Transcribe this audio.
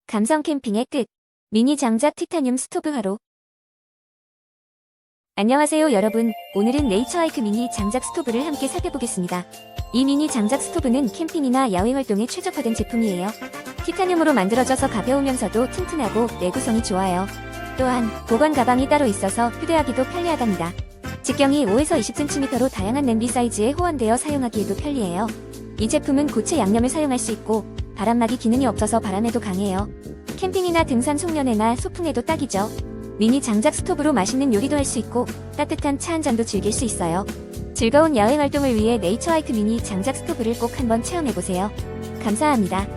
감성 캠핑의 끝. 미니 장작 티타늄 스토브 화로. 안녕하세요 여러분. 오늘은 네이처하이크 미니 장작 스토브를 함께 살펴보겠습니다. 이 미니 장작 스토브는 캠핑이나 야외 활동에 최적화된 제품이에요. 티타늄으로 만들어져서 가벼우면서도 튼튼하고 내구성이 좋아요. 또한 보관 가방이 따로 있어서 휴대하기도 편리하답니다. 직경이 5에서 20cm로 다양한 냄비 사이즈에 호환되어 사용하기에도 편리해요. 이 제품은 고체 양념을 사용할 수 있고 바람막이 기능이 없어서 바람에도 강해요. 캠핑이나 등산 송년회나 소풍에도 딱이죠. 미니 장작 스토브로 맛있는 요리도 할 수 있고 따뜻한 차 한 잔도 즐길 수 있어요. 즐거운 야외 활동을 위해 네이처하이크 미니 장작 스토브를 꼭 한번 체험해보세요. 감사합니다.